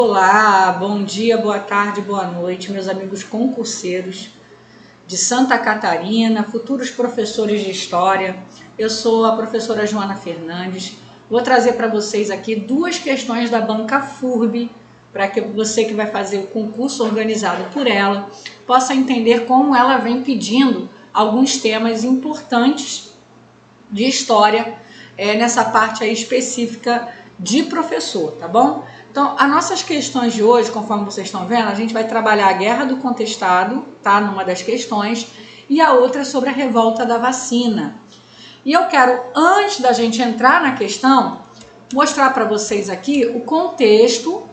Olá, bom dia, boa tarde, boa noite, meus amigos concurseiros de Santa Catarina, futuros professores de História. Eu sou a professora Joana Fernandes. Vou trazer para vocês aqui duas questões da banca FURB, para que você que vai fazer o concurso organizado por ela possa entender como ela vem pedindo alguns temas importantes de História nessa parte aí específica de professor, tá bom? Então, as nossas questões de hoje, conforme vocês estão vendo, a gente vai trabalhar a Guerra do Contestado, tá? Numa das questões, e a outra sobre a revolta da vacina. E eu quero, antes da gente entrar na questão, mostrar para vocês aqui o contexto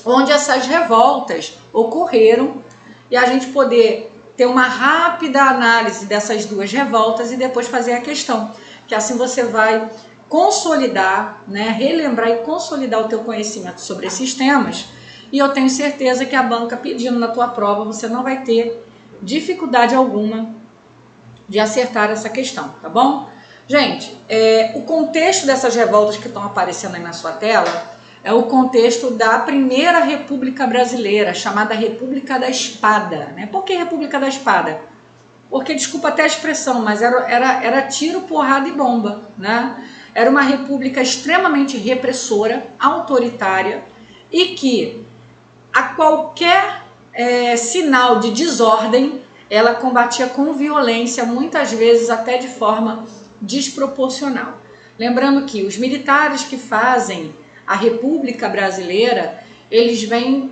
onde essas revoltas ocorreram e a gente poder ter uma rápida análise dessas duas revoltas e depois fazer a questão, que assim você vai consolidar, relembrar e consolidar o teu conhecimento sobre esses temas, e eu tenho certeza que a banca pedindo na tua prova, você não vai ter dificuldade alguma de acertar essa questão, tá bom? Gente, o contexto dessas revoltas que estão aparecendo aí na sua tela é o contexto da Primeira República Brasileira, chamada República da Espada, né? Por que República da Espada? Porque, desculpa até a expressão, mas era tiro, porrada e bomba, né? Era uma república extremamente repressora, autoritária, e que a qualquer sinal de desordem, ela combatia com violência, muitas vezes até de forma desproporcional. Lembrando que os militares que fazem a República Brasileira, eles vêm,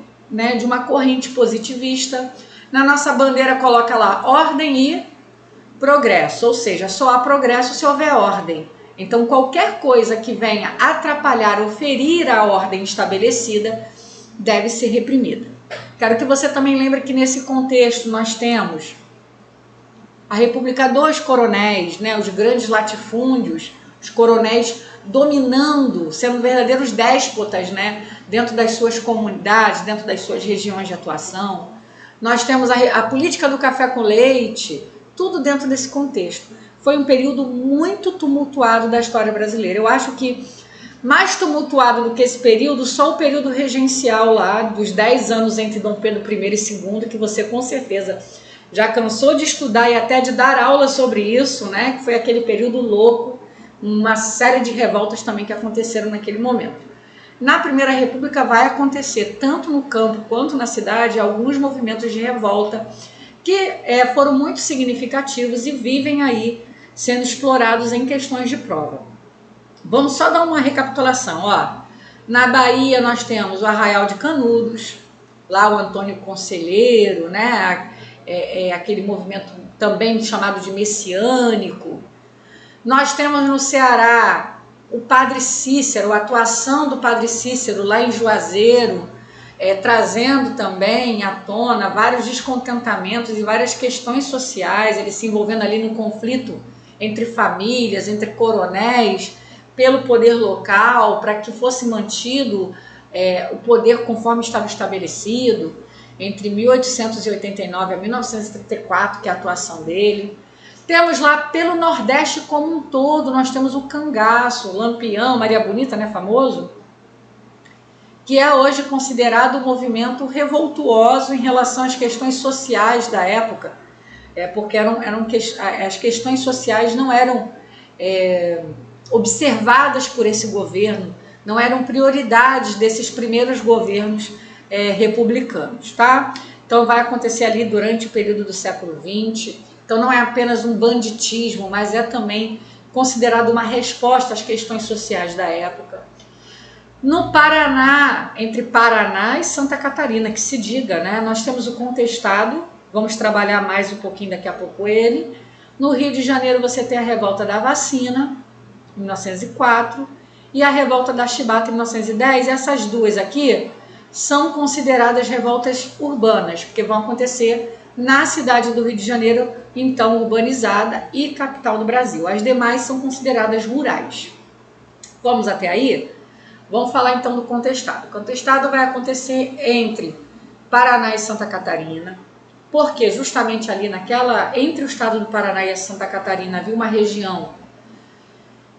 de uma corrente positivista. Na nossa bandeira coloca lá ordem e progresso, ou seja, só há progresso se houver ordem. Então, qualquer coisa que venha atrapalhar ou ferir a ordem estabelecida deve ser reprimida. Quero que você também lembre que nesse contexto nós temos a República dos Coronéis, os grandes latifúndios, os coronéis dominando, sendo verdadeiros déspotas, dentro das suas comunidades, dentro das suas regiões de atuação. Nós temos a política do café com leite, tudo dentro desse contexto. Foi um período muito tumultuado da história brasileira. Eu acho que mais tumultuado do que esse período, só o período regencial lá, dos 10 anos entre Dom Pedro I e II, que você com certeza já cansou de estudar e até de dar aula sobre isso, que foi aquele período louco, uma série de revoltas também que aconteceram naquele momento. Na Primeira República vai acontecer, tanto no campo quanto na cidade, alguns movimentos de revolta que foram muito significativos e vivem aí sendo explorados em questões de prova. Vamos só dar uma recapitulação. Na Bahia nós temos o Arraial de Canudos, lá o Antônio Conselheiro, aquele movimento também chamado de messiânico. Nós temos no Ceará o Padre Cícero, a atuação do Padre Cícero lá em Juazeiro, trazendo também à tona vários descontentamentos e várias questões sociais, ele se envolvendo ali no conflito entre famílias, entre coronéis, pelo poder local, para que fosse mantido o poder conforme estava estabelecido, entre 1889 a 1934, que é a atuação dele. Temos lá pelo Nordeste como um todo, nós temos o Cangaço, o Lampião, Maria Bonita, famoso, que é hoje considerado um movimento revoltuoso em relação às questões sociais da época, porque as questões sociais não eram observadas por esse governo, não eram prioridades desses primeiros governos republicanos, tá? Então vai acontecer ali durante o período do século XX, então não é apenas um banditismo, mas é também considerado uma resposta às questões sociais da época. No Paraná, entre Paraná e Santa Catarina, que se diga, nós temos o Contestado, vamos trabalhar mais um pouquinho daqui a pouco ele. No Rio de Janeiro você tem a Revolta da Vacina, 1904, e a Revolta da Chibata, 1910. Essas duas aqui são consideradas revoltas urbanas, porque vão acontecer na cidade do Rio de Janeiro, então urbanizada e capital do Brasil. As demais são consideradas rurais. Vamos até aí? Vamos falar então do Contestado. O Contestado vai acontecer entre Paraná e Santa Catarina, porque justamente ali entre o estado do Paraná e a Santa Catarina havia uma região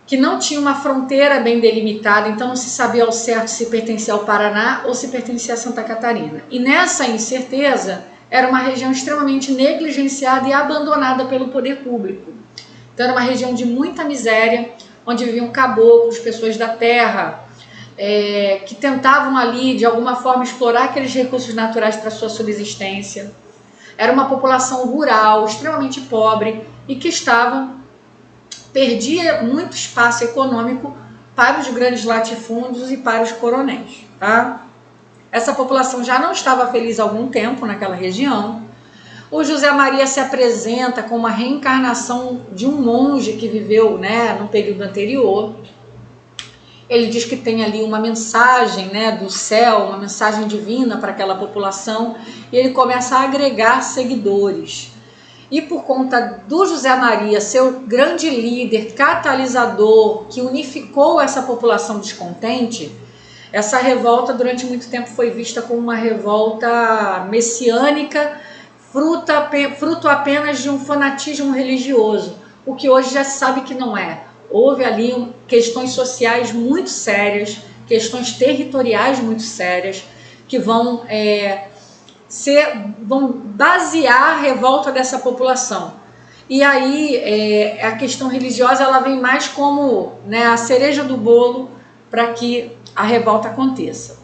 que não tinha uma fronteira bem delimitada, então não se sabia ao certo se pertencia ao Paraná ou se pertencia a Santa Catarina. E nessa incerteza, era uma região extremamente negligenciada e abandonada pelo poder público. Então era uma região de muita miséria, onde viviam caboclos, pessoas da terra, que tentavam ali, de alguma forma, explorar aqueles recursos naturais para sua subsistência. Era uma população rural, extremamente pobre e que perdia muito espaço econômico para os grandes latifúndios e para os coronéis. Tá? Essa população já não estava feliz há algum tempo naquela região. O José Maria se apresenta como uma reencarnação de um monge que viveu, no período anterior. Ele diz que tem ali uma mensagem, do céu, uma mensagem divina para aquela população, e ele começa a agregar seguidores. E por conta do José Maria ser o grande líder, catalisador, que unificou essa população descontente, essa revolta durante muito tempo foi vista como uma revolta messiânica, fruto apenas de um fanatismo religioso, o que hoje já se sabe que não é. Houve ali questões sociais muito sérias, questões territoriais muito sérias, que vão basear a revolta dessa população. E aí a questão religiosa ela vem mais como a cereja do bolo para que a revolta aconteça.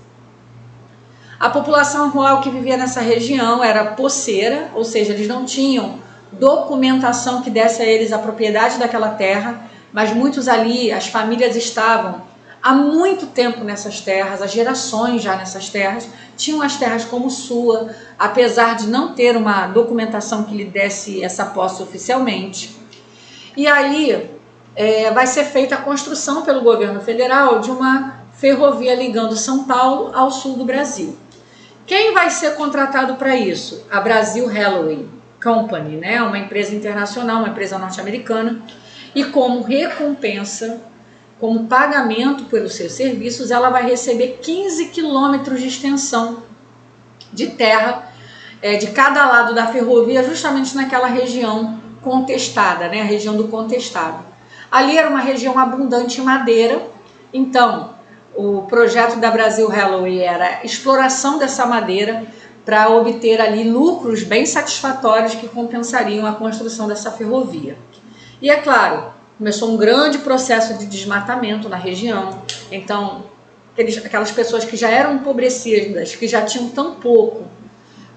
A população rural que vivia nessa região era poceira, ou seja, eles não tinham documentação que desse a eles a propriedade daquela terra, mas muitos ali, as famílias estavam há muito tempo nessas terras, há gerações já nessas terras, tinham as terras como sua, apesar de não ter uma documentação que lhe desse essa posse oficialmente. E aí vai ser feita a construção pelo governo federal de uma ferrovia ligando São Paulo ao sul do Brasil. Quem vai ser contratado para isso? A Brazil Railway Company, uma empresa internacional, uma empresa norte-americana, e como recompensa, como pagamento pelos seus serviços, ela vai receber 15 quilômetros de extensão de terra de cada lado da ferrovia, justamente naquela região contestada, a região do contestado. Ali era uma região abundante em madeira, então o projeto da Brazil Railway era a exploração dessa madeira para obter ali lucros bem satisfatórios que compensariam a construção dessa ferrovia. E é claro, começou um grande processo de desmatamento na região, então aquelas pessoas que já eram empobrecidas, que já tinham tão pouco,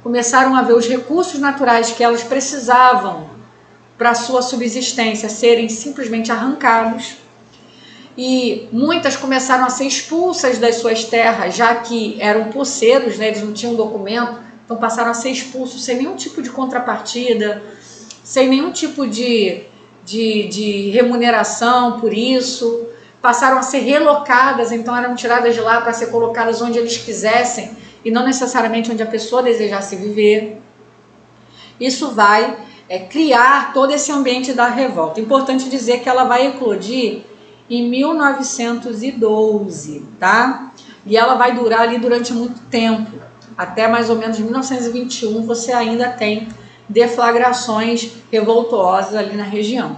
começaram a ver os recursos naturais que elas precisavam para sua subsistência serem simplesmente arrancados, e muitas começaram a ser expulsas das suas terras, já que eram poceiros, eles não tinham documento, então passaram a ser expulsos sem nenhum tipo de contrapartida, sem nenhum tipo de remuneração por isso, passaram a ser relocadas, então eram tiradas de lá para ser colocadas onde eles quisessem e não necessariamente onde a pessoa desejasse viver. Isso vai criar todo esse ambiente da revolta. Importante dizer que ela vai eclodir em 1912, tá? E ela vai durar ali durante muito tempo, até mais ou menos 1921 você ainda tem deflagrações revoltuosas ali na região.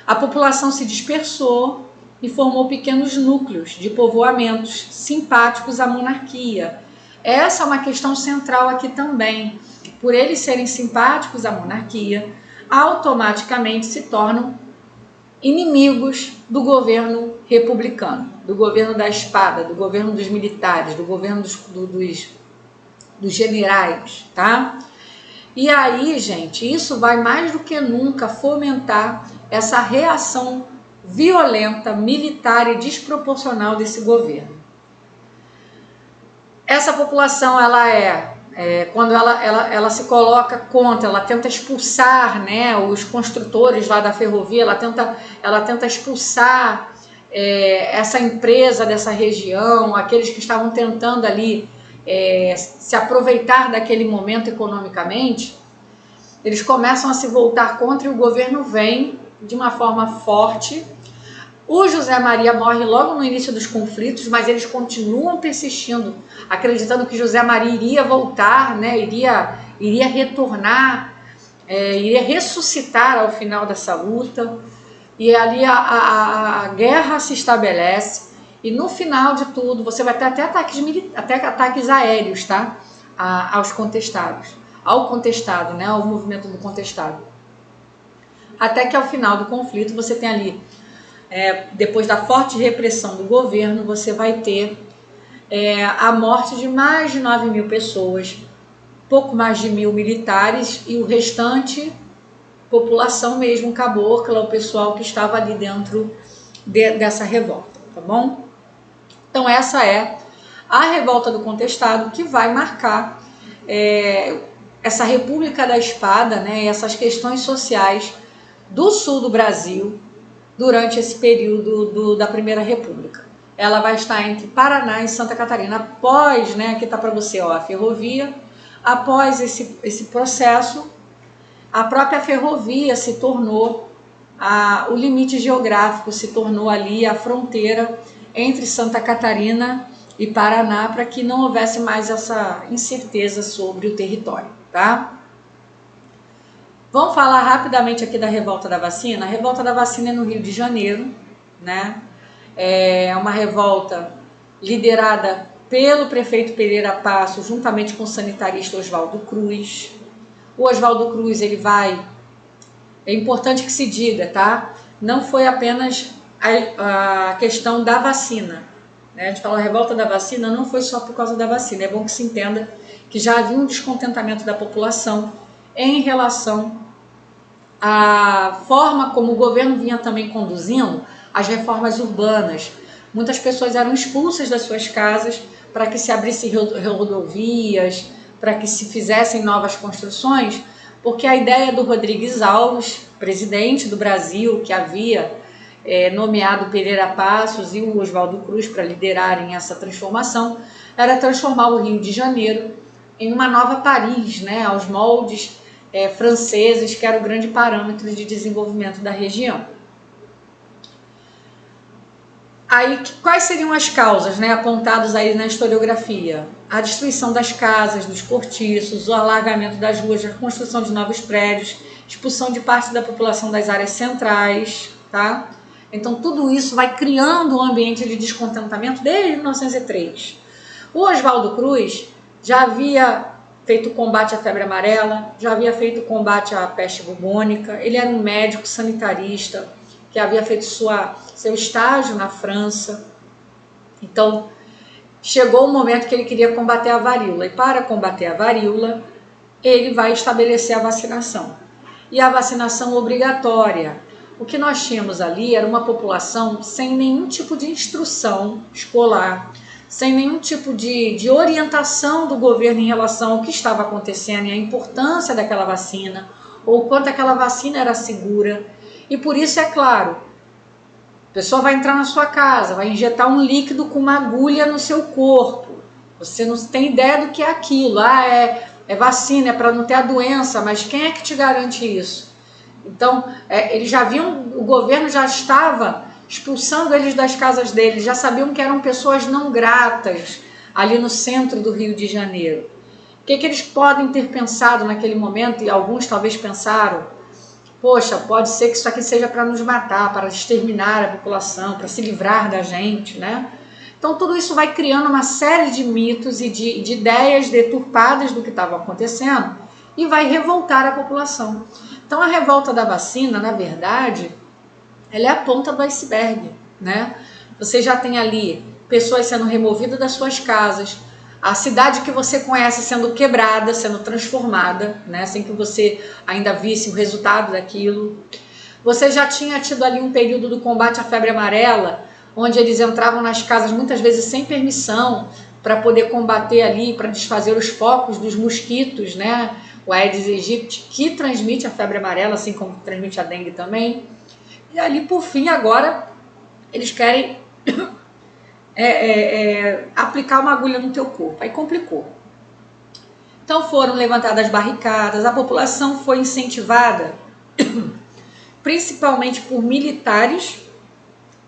A população se dispersou e formou pequenos núcleos de povoamentos simpáticos à monarquia. Essa é uma questão central aqui também. Por eles serem simpáticos à monarquia, automaticamente se tornam inimigos do governo republicano, do governo da espada, do governo dos militares, do governo dos generais, tá? E aí, gente, isso vai mais do que nunca fomentar essa reação violenta, militar e desproporcional desse governo. Essa população, quando ela se coloca contra, ela tenta expulsar os construtores lá da ferrovia, ela tenta expulsar essa empresa dessa região, aqueles que estavam tentando ali se aproveitar daquele momento economicamente, eles começam a se voltar contra e o governo vem de uma forma forte. O José Maria morre logo no início dos conflitos, mas eles continuam persistindo, acreditando que José Maria iria voltar, iria retornar, iria ressuscitar ao final dessa luta. e ali a guerra se estabelece, e no final de tudo você vai ter até ataques aéreos, tá? Aos contestados, ao contestado, né? Ao movimento do contestado. Até que ao final do conflito você tem ali, depois da forte repressão do governo, você vai ter a morte de mais de 9 mil pessoas, pouco mais de 1.000 militares e o restante população mesmo, cabocla, o pessoal que estava ali dentro dessa revolta, tá bom? Então essa é a revolta do contestado, que vai marcar essa República da Espada, né, essas questões sociais do sul do Brasil durante esse período da Primeira República. Ela vai estar entre Paraná e Santa Catarina, após, né, aqui está para você, ó, a ferrovia, após esse processo, a própria ferrovia se tornou, o limite geográfico se tornou ali a fronteira entre Santa Catarina e Paraná, para que não houvesse mais essa incerteza sobre o território, tá? Vamos falar rapidamente aqui da revolta da vacina. A revolta da vacina é no Rio de Janeiro, né? É uma revolta liderada pelo prefeito Pereira Passos, juntamente com o sanitarista Oswaldo Cruz. O Oswaldo Cruz, é importante que se diga, tá? Não foi apenas a questão da vacina, né? A gente fala a revolta da vacina, não foi só por causa da vacina. É bom que se entenda que já havia um descontentamento da população em relação à forma como o governo vinha também conduzindo as reformas urbanas. Muitas pessoas eram expulsas das suas casas para que se abrissem rodovias, para que se fizessem novas construções, porque a ideia do Rodrigues Alves, presidente do Brasil, que havia nomeado Pereira Passos e o Oswaldo Cruz para liderarem essa transformação, era transformar o Rio de Janeiro em uma nova Paris, né, aos moldes franceses, que era o grande parâmetro de desenvolvimento da região. Aí, quais seriam as causas, né, apontadas aí na historiografia? A destruição das casas, dos cortiços, o alargamento das ruas, a construção de novos prédios, expulsão de parte da população das áreas centrais, tá? Então, tudo isso vai criando um ambiente de descontentamento desde 1903. O Oswaldo Cruz já havia feito combate à febre amarela, já havia feito combate à peste bubônica, ele era um médico sanitarista que havia feito seu estágio na França. Então, chegou o momento que ele queria combater a varíola, e para combater a varíola, ele vai estabelecer a vacinação. E a vacinação obrigatória. O que nós tínhamos ali era uma população sem nenhum tipo de instrução escolar, sem nenhum tipo de orientação do governo em relação ao que estava acontecendo e a importância daquela vacina, ou quanto aquela vacina era segura. E por isso, é claro, a pessoa vai entrar na sua casa, vai injetar um líquido com uma agulha no seu corpo. Você não tem ideia do que é aquilo. É vacina, é para não ter a doença, mas quem é que te garante isso? Então, eles já viam, o governo já estava expulsando eles das casas deles, já sabiam que eram pessoas não gratas ali no centro do Rio de Janeiro. O que eles podem ter pensado naquele momento, e alguns talvez pensaram, poxa, pode ser que isso aqui seja para nos matar, para exterminar a população, para se livrar da gente, né? Então tudo isso vai criando uma série de mitos e de ideias deturpadas do que estava acontecendo e vai revoltar a população. Então a revolta da vacina, na verdade, ela é a ponta do iceberg, né? Você já tem ali pessoas sendo removidas das suas casas, a cidade que você conhece sendo quebrada, sendo transformada, né, sem que você ainda visse o resultado daquilo. Você já tinha tido ali um período do combate à febre amarela, onde eles entravam nas casas muitas vezes sem permissão, para poder combater ali, para desfazer os focos dos mosquitos, né, o Aedes aegypti, que transmite a febre amarela, assim como transmite a dengue também. E ali, por fim, agora, eles querem aplicar uma agulha no teu corpo. Aí complicou. Então foram levantadas barricadas, a população foi incentivada, principalmente por militares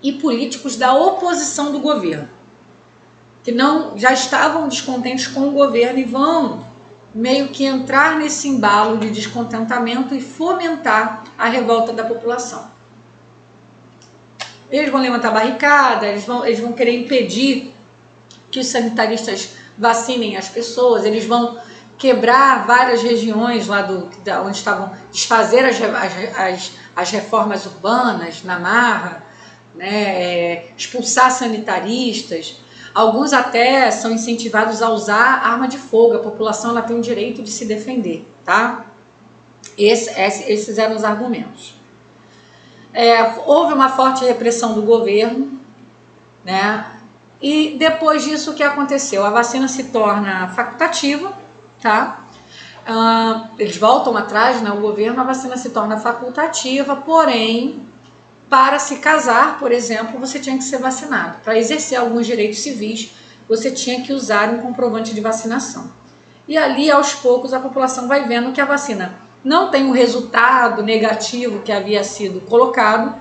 e políticos da oposição do governo, que já estavam descontentes com o governo e vão meio que entrar nesse embalo de descontentamento e fomentar a revolta da população. Eles vão levantar barricada, eles vão querer impedir que os sanitaristas vacinem as pessoas, eles vão quebrar várias regiões lá onde estavam, desfazer as reformas urbanas na marra, né, expulsar sanitaristas. Alguns até são incentivados a usar arma de fogo. A população ela tem o direito de se defender, tá? Esses eram os argumentos. Houve uma forte repressão do governo, né? E depois disso, o que aconteceu? A vacina se torna facultativa, tá? Eles voltam atrás, né? O governo, a vacina se torna facultativa, porém, para se casar, por exemplo, você tinha que ser vacinado. Para exercer alguns direitos civis, você tinha que usar um comprovante de vacinação. E ali, aos poucos, a população vai vendo que a vacina não tem o resultado negativo que havia sido colocado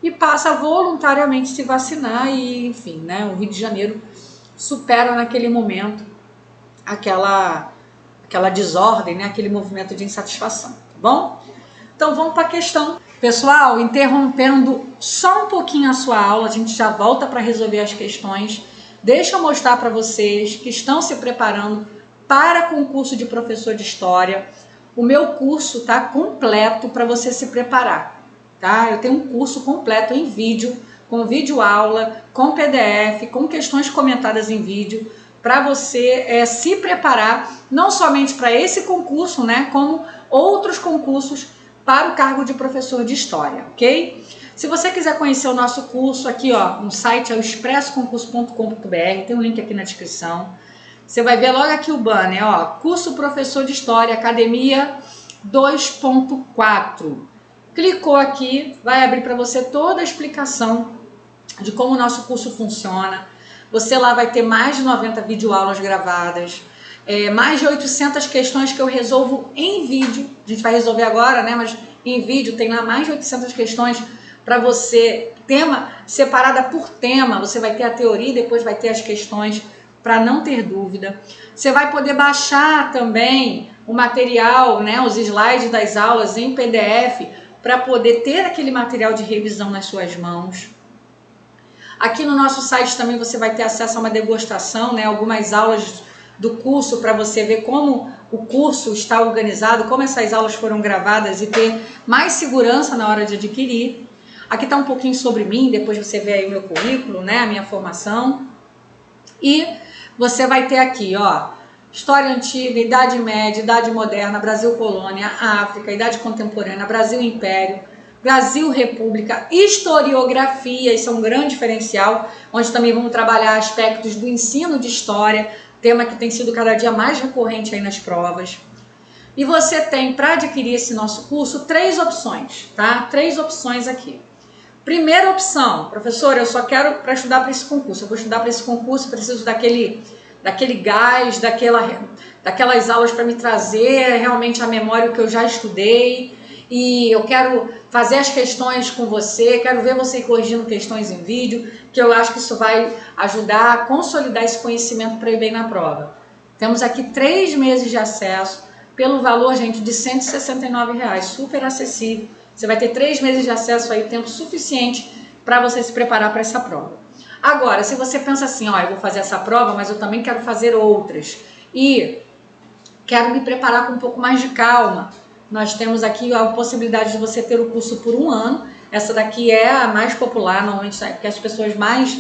e passa a voluntariamente se vacinar e, enfim, né, o Rio de Janeiro supera naquele momento aquela desordem, né, aquele movimento de insatisfação, tá bom? Então vamos para a questão. Pessoal, interrompendo só um pouquinho a sua aula, a gente já volta para resolver as questões. Deixa eu mostrar para vocês que estão se preparando para concurso de professor de história. O meu curso está completo para você se preparar, tá? Eu tenho um curso completo em vídeo, com vídeo aula, com PDF, com questões comentadas em vídeo, para você se preparar não somente para esse concurso, né, como outros concursos para o cargo de professor de história, ok? Se você quiser conhecer o nosso curso, aqui ó, no site é o expressoconcurso.com.br, tem um link aqui na descrição. Você vai ver logo aqui o banner, ó, curso professor de história, academia 2.4. Clicou aqui, vai abrir para você toda a explicação de como o nosso curso funciona. Você lá vai ter mais de 90 videoaulas gravadas, mais de 800 questões que eu resolvo em vídeo. A gente vai resolver agora, né? Mas em vídeo tem lá mais de 800 questões para você, tema separada por tema. Você vai ter a teoria e depois vai ter as questões para não ter dúvida. Você vai poder baixar também o material, né? Os slides das aulas em PDF para poder ter aquele material de revisão nas suas mãos. Aqui no nosso site também você vai ter acesso a uma degustação, né? Algumas aulas do curso para você ver como o curso está organizado, como essas aulas foram gravadas e ter mais segurança na hora de adquirir. Aqui está um pouquinho sobre mim, depois você vê aí o meu currículo, né? A minha formação. E você vai ter aqui, ó, História Antiga, Idade Média, Idade Moderna, Brasil Colônia, África, Idade Contemporânea, Brasil Império, Brasil República, Historiografia, isso é um grande diferencial, onde também vamos trabalhar aspectos do ensino de história, tema que tem sido cada dia mais recorrente aí nas provas. E você tem, para adquirir esse nosso curso, 3 opções, tá? 3 opções aqui. Primeira opção, professor, eu só quero para estudar para esse concurso. Eu vou estudar para esse concurso, preciso daquele gás, daquelas aulas para me trazer realmente a memória que eu já estudei. E eu quero fazer as questões com você, quero ver você corrigindo questões em vídeo, que eu acho que isso vai ajudar a consolidar esse conhecimento para ir bem na prova. Temos aqui 3 meses de acesso, pelo valor, gente, de R$ 169, super acessível. Você vai ter 3 meses de acesso aí, tempo suficiente para você se preparar para essa prova. Agora, se você pensa assim, ó, eu vou fazer essa prova, mas eu também quero fazer outras e quero me preparar com um pouco mais de calma, nós temos aqui a possibilidade de você ter o curso por 1 ano. Essa daqui é a mais popular, normalmente que as pessoas mais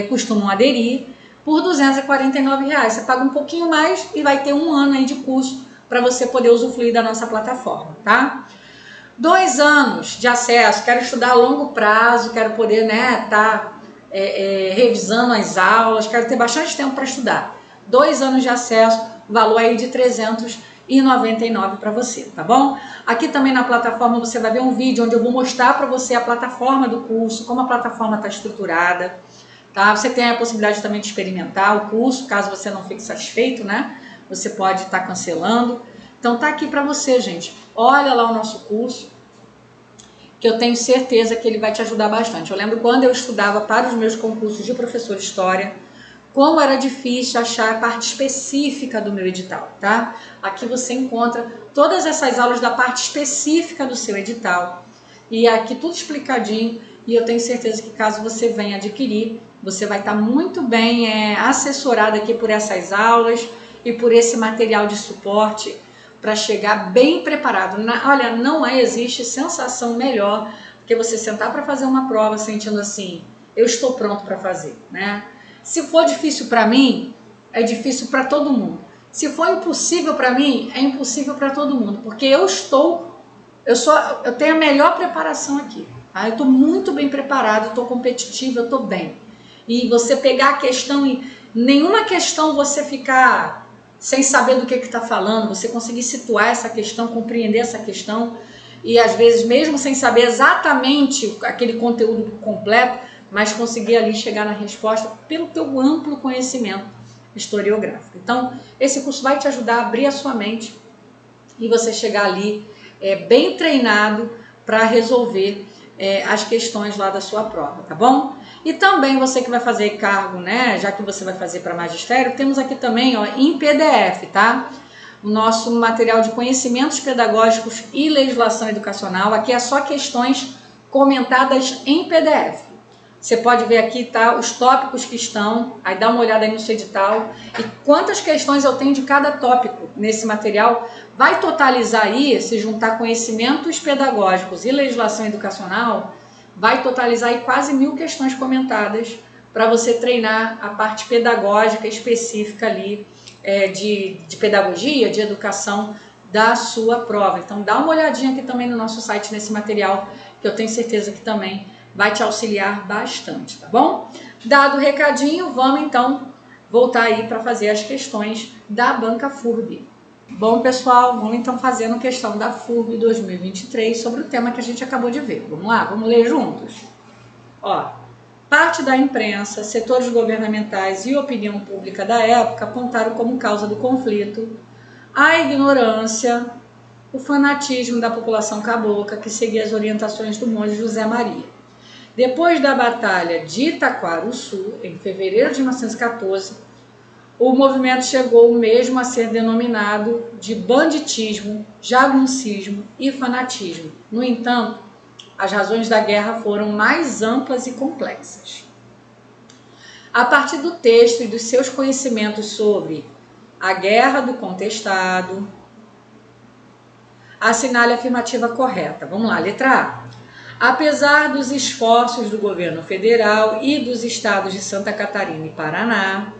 costumam aderir, por R$ 249. Você paga um pouquinho mais e vai ter 1 ano aí de curso para você poder usufruir da nossa plataforma, tá? 2 anos de acesso, quero estudar a longo prazo, quero poder, né, revisando as aulas, quero ter bastante tempo para estudar. 2 anos de acesso, valor aí de R$ 399 para você, tá bom? Aqui também na plataforma você vai ver um vídeo onde eu vou mostrar para você a plataforma do curso, como a plataforma está estruturada, tá? Você tem a possibilidade também de experimentar o curso, caso você não fique satisfeito, né? Você pode estar cancelando. Então tá aqui para você, gente. Olha lá o nosso curso, que eu tenho certeza que ele vai te ajudar bastante. Eu lembro quando eu estudava para os meus concursos de professor de história, como era difícil achar a parte específica do meu edital, tá? Aqui você encontra todas essas aulas da parte específica do seu edital. E aqui tudo explicadinho. e eu tenho certeza que caso você venha adquirir, você vai estar muito bem assessorado aqui por essas aulas e por esse material de suporte para chegar bem preparado. Olha, não existe sensação melhor que você sentar para fazer uma prova sentindo assim, eu estou pronto para fazer, né? Se for difícil para mim, é difícil para todo mundo. Se for impossível para mim, é impossível para todo mundo, porque eu tenho a melhor preparação aqui. Tá? Eu estou muito bem preparado, estou competitiva, eu estou bem. E você pegar a questão e nenhuma questão você ficar sem saber do que está falando, você conseguir situar essa questão, compreender essa questão e às vezes mesmo sem saber exatamente aquele conteúdo completo, mas conseguir ali chegar na resposta pelo teu amplo conhecimento historiográfico. Então, esse curso vai te ajudar a abrir a sua mente e você chegar ali bem treinado para resolver as questões lá da sua prova, tá bom? E também você que vai fazer cargo, né, já que você vai fazer para magistério, temos aqui também, ó, em PDF, tá? O nosso material de conhecimentos pedagógicos e legislação educacional. Aqui é só questões comentadas em PDF. Você pode ver aqui, tá, os tópicos que estão, aí dá uma olhada aí no seu edital e quantas questões eu tenho de cada tópico nesse material. Vai totalizar aí, se juntar conhecimentos pedagógicos e legislação educacional, vai totalizar aí quase 1000 questões comentadas para você treinar a parte pedagógica específica ali de pedagogia, de educação da sua prova. Então dá uma olhadinha aqui também no nosso site nesse material, que eu tenho certeza que também vai te auxiliar bastante, tá bom? Dado o recadinho, vamos então voltar aí para fazer as questões da banca FURB. Bom, pessoal, vamos então fazendo questão da FURB 2023 sobre o tema que a gente acabou de ver. Vamos lá? Vamos ler juntos? Ó, parte da imprensa, setores governamentais e opinião pública da época apontaram como causa do conflito a ignorância, o fanatismo da população cabocla que seguia as orientações do monge José Maria. Depois da Batalha de Itaquaruçu, em fevereiro de 1914, o movimento chegou mesmo a ser denominado de banditismo, jagunçismo e fanatismo. No entanto, as razões da guerra foram mais amplas e complexas. A partir do texto e dos seus conhecimentos sobre a Guerra do Contestado, assinale a afirmativa correta. Vamos lá, letra A. Apesar dos esforços do governo federal e dos estados de Santa Catarina e Paraná,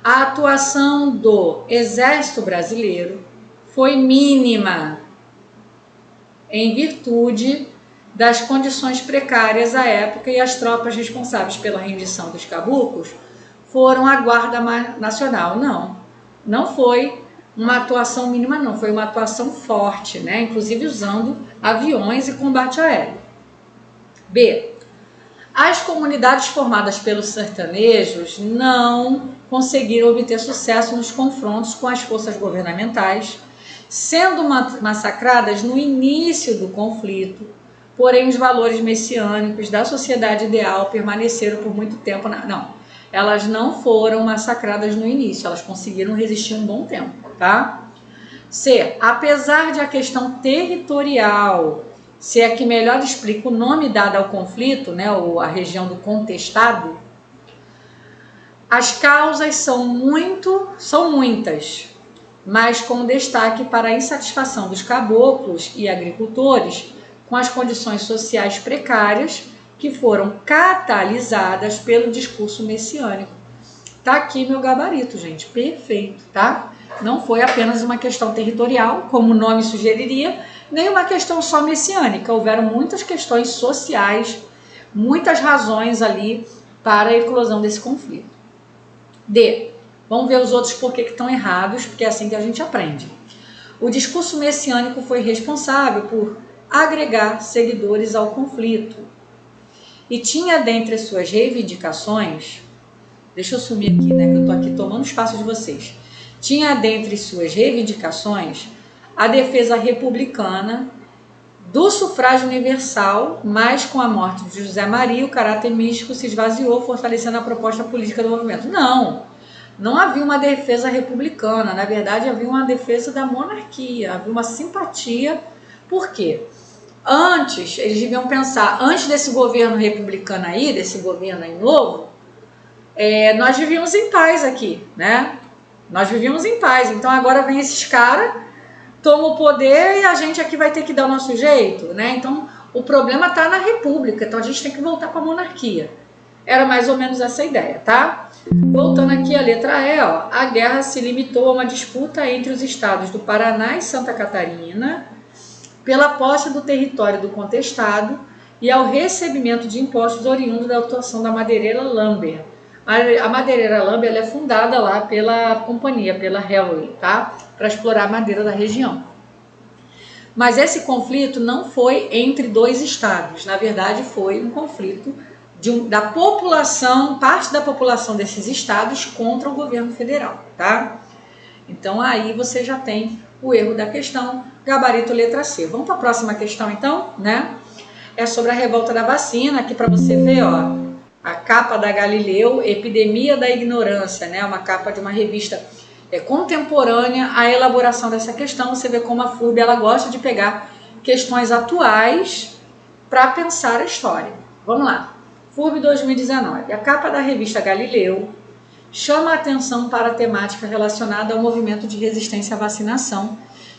a atuação do Exército Brasileiro foi mínima em virtude das condições precárias à época e as tropas responsáveis pela rendição dos caboclos foram a Guarda Nacional. Não foi uma atuação mínima, não, foi uma atuação forte, né? Inclusive usando aviões e combate aéreo. B. As comunidades formadas pelos sertanejos não conseguiram obter sucesso nos confrontos com as forças governamentais, sendo massacradas no início do conflito, porém os valores messiânicos da sociedade ideal permaneceram por muito tempo. Elas não foram massacradas no início, elas conseguiram resistir um bom tempo, tá? C. Apesar de a questão territorial ser a que melhor explica o nome dado ao conflito, né, ou a região do contestado, as causas são muitas, mas com destaque para a insatisfação dos caboclos e agricultores com as condições sociais precárias que foram catalisadas pelo discurso messiânico. Tá aqui meu gabarito, gente, perfeito, tá? Não foi apenas uma questão territorial, como o nome sugeriria, nem uma questão só messiânica. Houveram muitas questões sociais, muitas razões ali para a eclosão desse conflito. D. Vamos ver os outros por que estão errados, porque é assim que a gente aprende. O discurso messiânico foi responsável por agregar seguidores ao conflito e tinha dentre suas reivindicações, deixa eu sumir aqui, né, que eu estou aqui tomando espaço de vocês, tinha dentre suas reivindicações a defesa republicana do sufrágio universal, mas com a morte de José Maria, o caráter místico se esvaziou, fortalecendo a proposta política do movimento. Não havia uma defesa republicana, na verdade havia uma defesa da monarquia, havia uma simpatia. Por quê? Antes, eles deviam pensar, antes desse governo republicano aí, desse governo aí novo, nós vivíamos em paz aqui, né? Nós vivíamos em paz. Então agora vem esses caras, tomam o poder e a gente aqui vai ter que dar o nosso jeito, né? Então o problema está na república, então a gente tem que voltar para a monarquia. Era mais ou menos essa ideia, tá? Voltando aqui a letra E, ó, a guerra se limitou a uma disputa entre os estados do Paraná e Santa Catarina pela posse do território do contestado e ao recebimento de impostos oriundos da atuação da madeireira Lambert. A madeireira Lambert ela é fundada lá pela companhia, pela Hellway, tá? Para explorar a madeira da região. Mas esse conflito não foi entre dois estados, na verdade foi um conflito da população, parte da população desses estados contra o governo federal, tá? Então aí você já tem o erro da questão, gabarito letra C. Vamos para a próxima questão então, né? É sobre a revolta da vacina, aqui para você ver, ó, a capa da Galileu, Epidemia da Ignorância, né? Uma capa de uma revista contemporânea à elaboração dessa questão. Você vê como a FURB ela gosta de pegar questões atuais para pensar a história. Vamos lá. FURB 2019. A capa da revista Galileu chama a atenção para a temática relacionada ao movimento de resistência à vacinação,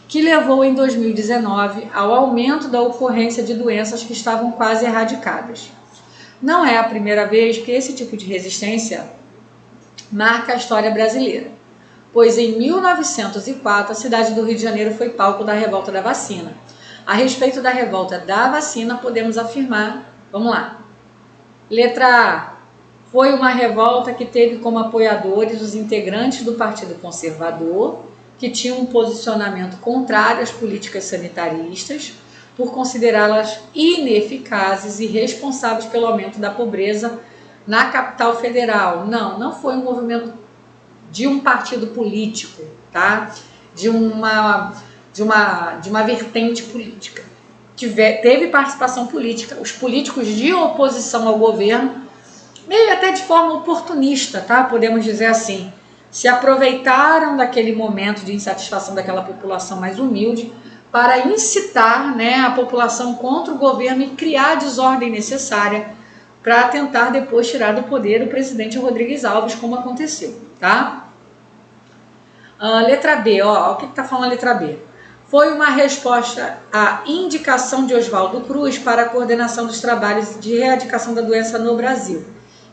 que levou em 2019 ao aumento da ocorrência de doenças que estavam quase erradicadas. Não é a primeira vez que esse tipo de resistência marca a história brasileira, pois em 1904 a cidade do Rio de Janeiro foi palco da revolta da vacina. A respeito da revolta da vacina, podemos afirmar, vamos lá. Letra A. Foi uma revolta que teve como apoiadores os integrantes do Partido Conservador, que tinham um posicionamento contrário às políticas sanitaristas, por considerá-las ineficazes e responsáveis pelo aumento da pobreza na capital federal. Não foi um movimento de um partido político, tá? De uma vertente política. Teve participação política, os políticos de oposição ao governo, meio até de forma oportunista, tá? Podemos dizer assim, se aproveitaram daquele momento de insatisfação daquela população mais humilde para incitar, né, a população contra o governo e criar a desordem necessária para tentar depois tirar do poder o presidente Rodrigues Alves, como aconteceu, tá? Letra B, ó, o que está falando a letra B? Foi uma resposta à indicação de Oswaldo Cruz para a coordenação dos trabalhos de erradicação da doença no Brasil,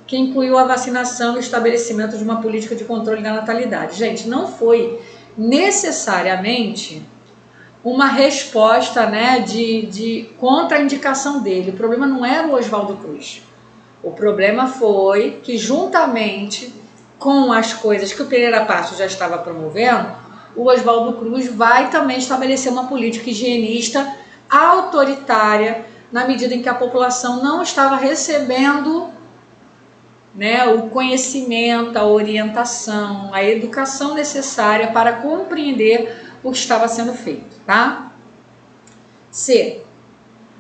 que incluiu a vacinação e o estabelecimento de uma política de controle da natalidade. Gente, não foi necessariamente uma resposta, né, de contra a indicação dele. O problema não era o Oswaldo Cruz. O problema foi que, juntamente com as coisas que o Pereira Passos já estava promovendo, o Oswaldo Cruz vai também estabelecer uma política higienista autoritária, na medida em que a população não estava recebendo, né, o conhecimento, a orientação, a educação necessária para compreender o que estava sendo feito, tá? C.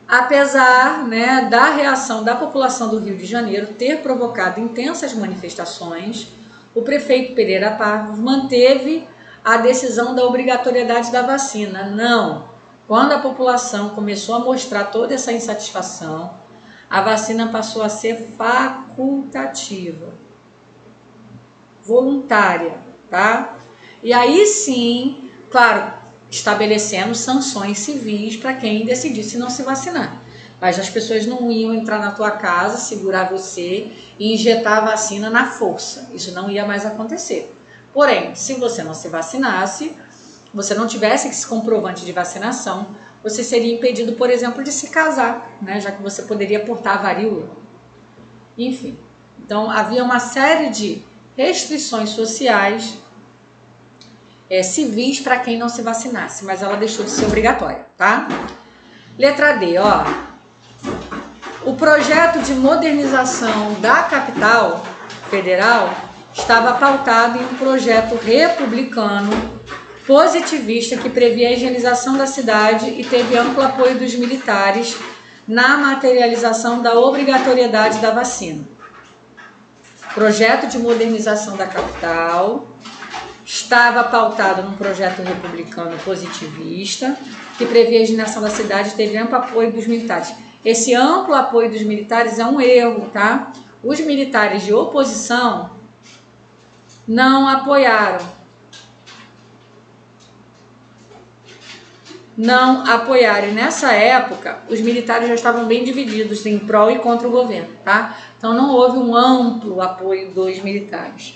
Apesar, né, da reação da população do Rio de Janeiro ter provocado intensas manifestações, o prefeito Pereira Passos manteve a decisão da obrigatoriedade da vacina. Não. Quando a população começou a mostrar toda essa insatisfação, a vacina passou a ser facultativa, voluntária, tá? E aí sim, claro, estabelecendo sanções civis para quem decidisse não se vacinar. Mas as pessoas não iam entrar na tua casa, segurar você e injetar a vacina na força. Isso não ia mais acontecer. Porém, se você não se vacinasse, você não tivesse esse comprovante de vacinação, você seria impedido, por exemplo, de se casar, né? Já que você poderia portar a varíola. Enfim, então havia uma série de restrições sociais civis para quem não se vacinasse, mas ela deixou de ser obrigatória, tá? Letra D, ó. O projeto de modernização da capital federal estava pautado em um projeto republicano positivista que previa a higienização da cidade e teve amplo apoio dos militares na materialização da obrigatoriedade da vacina. Projeto de modernização da capital estava pautado num projeto republicano positivista, que previa a regeneração da cidade e teve amplo apoio dos militares. Esse amplo apoio dos militares é um erro, tá? Os militares de oposição não apoiaram. E nessa época, os militares já estavam bem divididos em pró e contra o governo, tá? Então não houve um amplo apoio dos militares.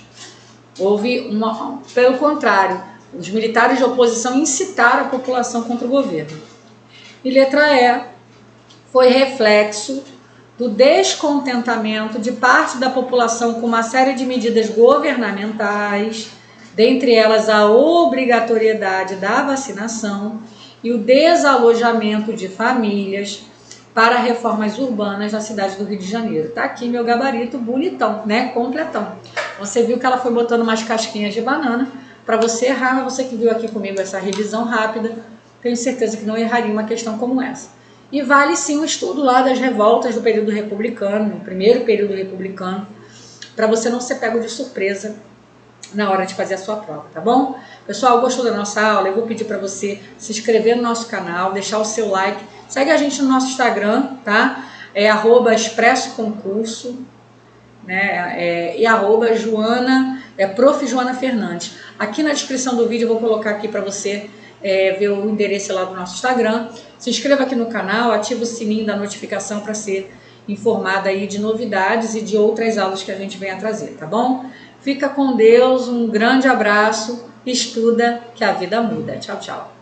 Pelo contrário, os militares de oposição incitaram a população contra o governo. E letra E, foi reflexo do descontentamento de parte da população com uma série de medidas governamentais, dentre elas a obrigatoriedade da vacinação e o desalojamento de famílias para reformas urbanas na cidade do Rio de Janeiro. Tá aqui meu gabarito bonitão, né? Completão. Você viu que ela foi botando umas casquinhas de banana para você errar, mas você que viu aqui comigo essa revisão rápida, tenho certeza que não erraria uma questão como essa. E vale sim o estudo lá das revoltas do período republicano, no primeiro período republicano, para você não ser pego de surpresa na hora de fazer a sua prova, tá bom? Pessoal, gostou da nossa aula? Eu vou pedir para você se inscrever no nosso canal, deixar o seu like, segue a gente no nosso Instagram, tá? É @expressoconcurso, né? E @Joana, Prof. Joana Fernandes. Aqui na descrição do vídeo eu vou colocar aqui para você ver o endereço lá do nosso Instagram. Se inscreva aqui no canal, ativa o sininho da notificação para ser informada aí de novidades e de outras aulas que a gente venha trazer, tá bom? Fica com Deus, um grande abraço, estuda que a vida muda. Tchau, tchau.